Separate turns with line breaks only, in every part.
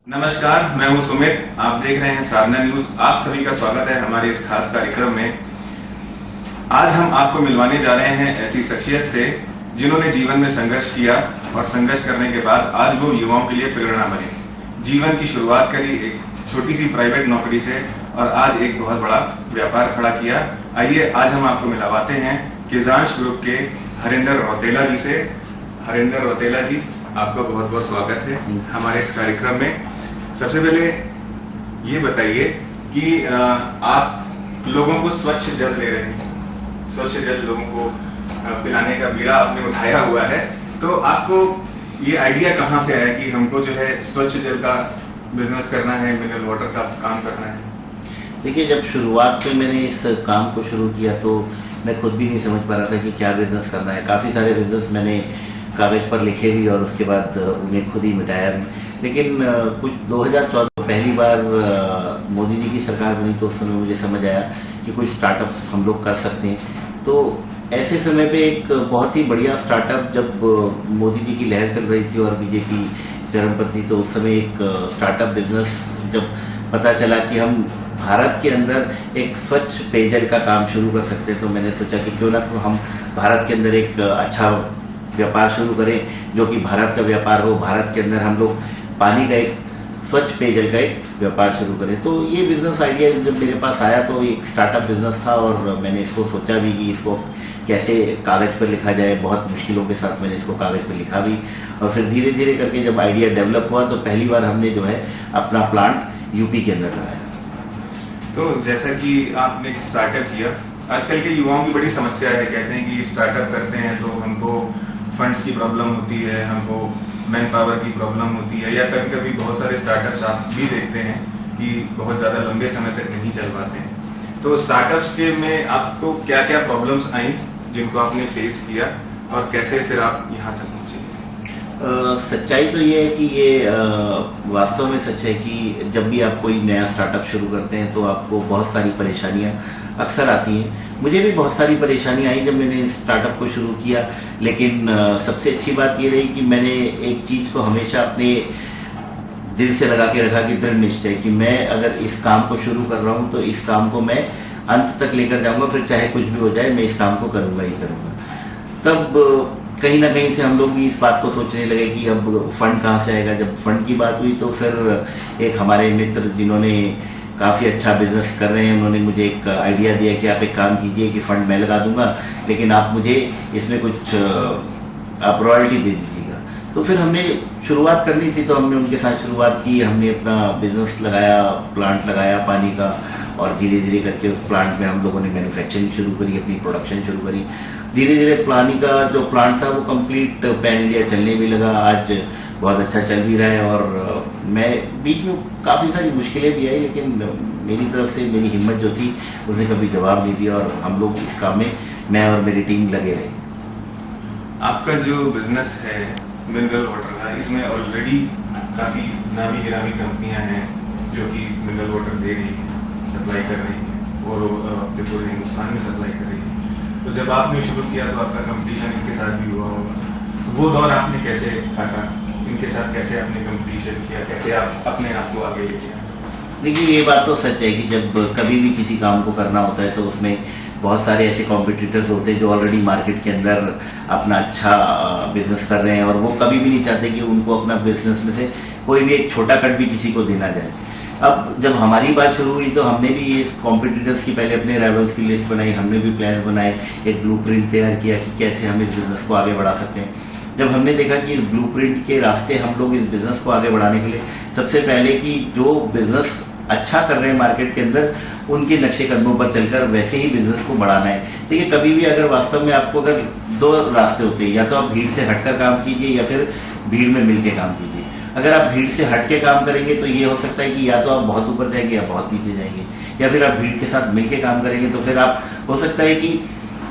नमस्कार, मैं हूं सुमित। आप देख रहे हैं साधना न्यूज। आप सभी का स्वागत है हमारे इस खास कार्यक्रम में। आज हम आपको मिलवाने जा रहे हैं ऐसी शख्सियत से जिन्होंने जीवन में संघर्ष किया और संघर्ष करने के बाद आज वो युवाओं के लिए प्रेरणा बने। जीवन की शुरुआत करी एक छोटी सी प्राइवेट नौकरी से और आज एक बहुत बड़ा व्यापार खड़ा किया। आइए आज हम आपको मिलवाते हैं किजांश ग्रुप के हरिंदर रौतेला जी से। हरिंदर रौतेला जी, आपका बहुत बहुत स्वागत है हमारे इस कार्यक्रम में। सबसे पहले ये बताइए कि आप लोगों को स्वच्छ जल दे रहे हैं, स्वच्छ जल लोगों को पिलाने का बीड़ा आपने उठाया हुआ है, तो आपको ये आइडिया कहाँ से आया कि हमको जो है स्वच्छ जल का बिजनेस करना है, मिनरल वाटर का काम करना है?
देखिए, जब शुरुआत में मैंने इस काम को शुरू किया तो मैं खुद भी नहीं समझ पा रहा था कि क्या बिज़नेस करना है। काफ़ी सारे बिज़नेस मैंने कागज़ पर लिखे भी और उसके बाद उन्हें खुद ही मिटाया भी। लेकिन कुछ 2014 पहली बार मोदी जी की सरकार बनी तो उस समय मुझे समझ आया कि कोई स्टार्टअप्स हम लोग कर सकते हैं। तो ऐसे समय पे एक बहुत ही बढ़िया स्टार्टअप, जब मोदी जी की लहर चल रही थी और बीजेपी चरम पर थी, तो उस समय एक स्टार्टअप बिजनेस जब पता चला कि हम भारत के अंदर एक स्वच्छ पेयजल का काम शुरू कर सकते हैं, तो मैंने सोचा कि क्यों ना हम भारत के अंदर एक अच्छा व्यापार शुरू करें जो कि भारत का व्यापार हो। भारत के अंदर हम लोग पानी का एक स्वच्छ पेयजल का एक व्यापार शुरू करें। तो ये बिज़नेस आइडिया जब मेरे पास आया तो एक स्टार्टअप बिज़नेस था और मैंने इसको सोचा भी कि इसको कैसे कागज़ पर लिखा जाए। बहुत मुश्किलों के साथ मैंने इसको कागज़ पर लिखा भी और फिर धीरे धीरे करके जब आइडिया डेवलप हुआ तो पहली बार हमने जो है अपना प्लांट यूपी के अंदर लगाया।
तो जैसा कि आपने स्टार्टअप किया, आजकल के युवाओं की बड़ी समस्या है। कहते हैं कि स्टार्टअप करते हैं तो हमको फंड्स की प्रॉब्लम होती है, हमको मैन पावर की प्रॉब्लम होती है, या कभी कभी बहुत सारे स्टार्टअप्स आप भी देखते हैं कि बहुत ज़्यादा लंबे समय तक नहीं चल पाते हैं। तो स्टार्टअप्स के में आपको क्या क्या प्रॉब्लम्स आई जिनको आपने फेस किया और कैसे फिर आप यहाँ तक पहुँचे?
सच्चाई तो ये है कि ये वास्तव में सच है कि जब भी आप कोई नया स्टार्टअप शुरू करते हैं तो आपको बहुत सारी परेशानियां अक्सर आती हैं। मुझे भी बहुत सारी परेशानी आई जब मैंने इस स्टार्टअप को शुरू किया, लेकिन सबसे अच्छी बात ये रही कि मैंने एक चीज़ को हमेशा अपने दिल से लगा के रखा कि दृढ़ निश्चय कि मैं अगर इस काम को शुरू कर रहा हूँ तो इस काम को मैं अंत तक लेकर जाऊँगा, फिर चाहे कुछ भी हो जाए मैं इस काम को करूँगा ही करूँगा। तब कहीं ना कहीं से हम लोग भी इस बात को सोचने लगे कि अब फंड कहाँ से आएगा। जब फंड की बात हुई तो फिर एक हमारे मित्र जिन्होंने काफ़ी अच्छा बिजनेस कर रहे हैं, उन्होंने मुझे एक आइडिया दिया कि आप एक काम कीजिए कि फ़ंड मैं लगा दूंगा, लेकिन आप मुझे इसमें कुछ आप रॉयल्टी दे दीजिएगा। तो फिर हमने शुरुआत करनी थी तो हमने उनके साथ शुरुआत की। हमने अपना बिजनेस लगाया, प्लांट लगाया पानी का, और धीरे धीरे करके उस प्लांट में हम लोगों ने मैन्युफैक्चरिंग शुरू करी, अपनी प्रोडक्शन शुरू करी। धीरे धीरे पानी का जो प्लांट था वो कंप्लीट पैन इंडिया चलने भी लगा। आज बहुत अच्छा चल भी रहा है और मैं बीच में काफ़ी सारी मुश्किलें भी आई, लेकिन मेरी तरफ से मेरी हिम्मत जो थी उसने कभी जवाब नहीं दिया और हम लोग इस काम में, मैं और मेरी टीम लगे रहे।
आपका जो बिजनेस है मिनरल वाटर का, इसमें ऑलरेडी काफ़ी नामी गिरामी कंपनियां हैं जो कि मिनरल वाटर दे रही हैं, सप्लाई कर रही हैं और अपने पूरे हिंदुस्तान में सप्लाई कर रही हैं। तो जब आपने शुरू किया तो आपका कंपटीशन इनके साथ भी हुआ होगा, तो वो दौर आपने कैसे काटा? इनके साथ कैसे आपने कंपटीशन किया, कैसे आप अपने आप को आगे ले गए?
देखिए, ये बात तो सच है कि जब कभी भी किसी काम को करना होता है तो उसमें बहुत सारे ऐसे कॉम्पिटिटर्स होते हैं जो ऑलरेडी मार्केट के अंदर अपना अच्छा बिजनेस कर रहे हैं और वो कभी भी नहीं चाहते कि उनको अपना बिजनेस में से कोई भी एक छोटा कट भी किसी को देना जाए। अब जब हमारी बात शुरू हुई तो हमने भी ये कॉम्पिटिटर्स की पहले अपने राइवल्स की लिस्ट बनाई, हमने भी प्लान्स बनाए, एक ब्लूप्रिंट तैयार किया कि कैसे हम इस बिज़नेस को आगे बढ़ा सकते हैं। जब हमने देखा कि इस ब्लूप्रिंट के रास्ते हम लोग इस बिज़नेस को आगे बढ़ाने के लिए सबसे पहले कि जो बिज़नेस अच्छा कर रहे हैं मार्केट के अंदर उनके नक्शे कदमों पर चलकर वैसे ही बिज़नेस को बढ़ाना है। देखिए, कभी भी अगर वास्तव में आपको अगर दो रास्ते होते हैं, या तो आप भीड़ से हटकर काम कीजिए या फिर भीड़ में मिल के काम कीजिए। अगर आप भीड़ से हट के काम करेंगे तो ये हो सकता है कि या तो आप बहुत ऊपर जाएंगे या बहुत नीचे जाएंगे, या फिर आप भीड़ के साथ मिल के काम करेंगे तो फिर आप हो सकता है कि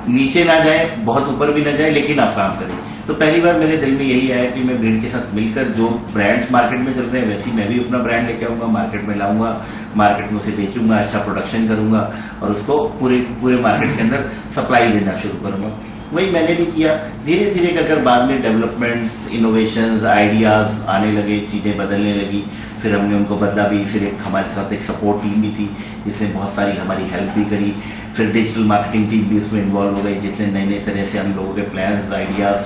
नीचे ना जाए, बहुत ऊपर भी ना जाए, लेकिन आप काम करें। तो पहली बार मेरे दिल में यही आया कि मैं भीड़ के साथ मिलकर जो ब्रांड्स मार्केट में चल रहे हैं वैसे ही मैं भी अपना ब्रांड लेके आऊँगा, मार्केट में लाऊंगा, मार्केट में उसे बेचूंगा, अच्छा प्रोडक्शन करूँगा और उसको पूरे मार्केट के अंदर सप्लाई देना शुरू करूँगा। वही मैंने भी किया। धीरे धीरे कर बाद में डेवलपमेंट्स, इनोवेशंस, आइडियाज़ आने लगे, चीज़ें बदलने लगी, फिर हमने उनको बदला भी। फिर एक हमारे साथ एक सपोर्ट टीम भी थी जिसने बहुत सारी हमारी हेल्प भी करी। फिर डिजिटल मार्केटिंग टीम भी उसमें इन्वॉल्व हो गई जिसने नए नए तरह से हम लोगों के प्लान्स, आइडियाज़,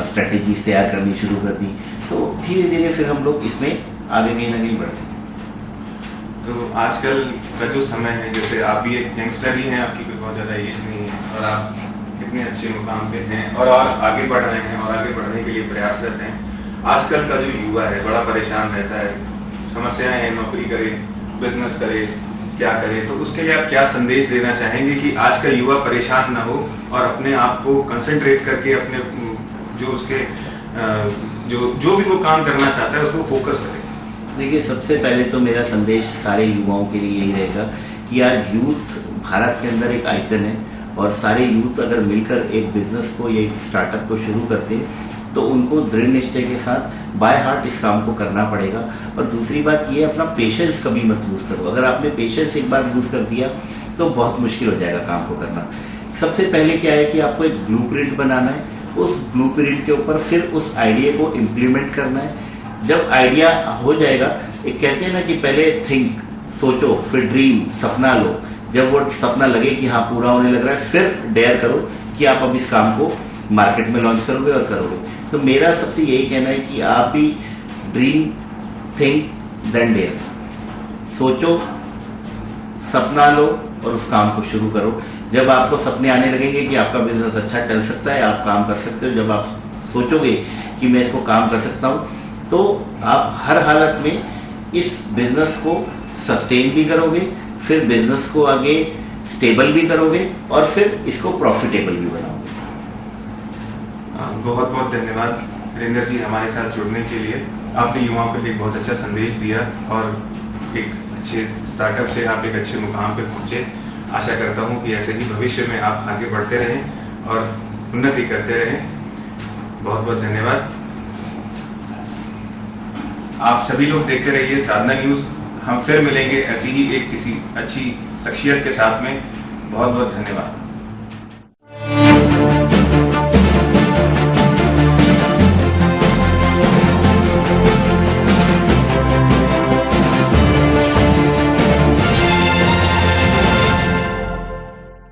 स्ट्रेटजीज तैयार करनी शुरू कर दी। तो धीरे धीरे फिर हम लोग इसमें आगे कहीं ना कहीं बढ़ते हैं।
तो आजकल का जो समय है, जैसे आप भी एक यंगस्टर ही हैं, आपकी कोई बहुत ज़्यादा एज नहीं है और आप इतने अच्छे मुकाम पे हैं और आगे बढ़ रहे हैं और आगे बढ़ने के लिए प्रयासरत हैं। आजकल का जो युवा है बड़ा परेशान रहता है, समस्याएं हैं, नौकरी करे, बिजनेस करे, क्या करे, तो उसके लिए आप क्या संदेश देना चाहेंगे कि आज का युवा परेशान ना हो और अपने आप को कंसंट्रेट करके अपने जो उसके जो भी वो काम करना चाहता है उसको फोकस करे?
देखिए, सबसे पहले तो मेरा संदेश सारे युवाओं के लिए यही रहेगा कि आज यूथ भारत के अंदर एक आइकन है और सारे यूथ अगर मिलकर एक बिजनेस को या एक स्टार्टअप को शुरू करते हैं तो उनको दृढ़ निश्चय के साथ बाय हार्ट इस काम को करना पड़ेगा। और दूसरी बात ये, अपना पेशेंस कभी मत लूज़ करो। अगर आपने पेशेंस एक बार लूज़ कर दिया तो बहुत मुश्किल हो जाएगा काम को करना। सबसे पहले क्या है कि आपको एक ब्लूप्रिंट बनाना है, उस ब्लूप्रिंट के ऊपर फिर उस आइडिया को इम्प्लीमेंट करना है। जब आइडिया हो जाएगा, एक कहते हैं ना कि पहले थिंक, सोचो, फिर ड्रीम, सपना लो। जब वो सपना लगे कि हाँ पूरा होने लग रहा है, फिर डेयर करो कि आप अब इस काम को मार्केट में लॉन्च करोगे और करोगे। तो मेरा सबसे यही कहना है कि आप भी ड्रीम, थिंक, देन डेयर। सोचो, सपना लो और उस काम को शुरू करो। जब आपको सपने आने लगेंगे कि आपका बिजनेस अच्छा चल सकता है, आप काम कर सकते हो, जब आप सोचोगे कि मैं इसको काम कर सकता हूँ, तो आप हर हालत में इस बिजनेस को सस्टेन भी करोगे, फिर बिजनेस को आगे स्टेबल भी करोगे और फिर इसको प्रॉफिटेबल भी बनाओगे।
बहुत बहुत धन्यवाद वीरेंद्र जी हमारे साथ जुड़ने के लिए। आपने युवाओं के लिए बहुत अच्छा संदेश दिया और एक अच्छे स्टार्टअप से आप एक अच्छे मुकाम पे पहुंचे। आशा करता हूं कि ऐसे ही भविष्य में आप आगे बढ़ते रहें और उन्नति करते रहें। बहुत बहुत धन्यवाद। आप सभी लोग देखते रहिए साधना न्यूज़। हम फिर मिलेंगे ऐसी ही एक किसी अच्छी शख्सियत के साथ में। बहुत बहुत धन्यवाद।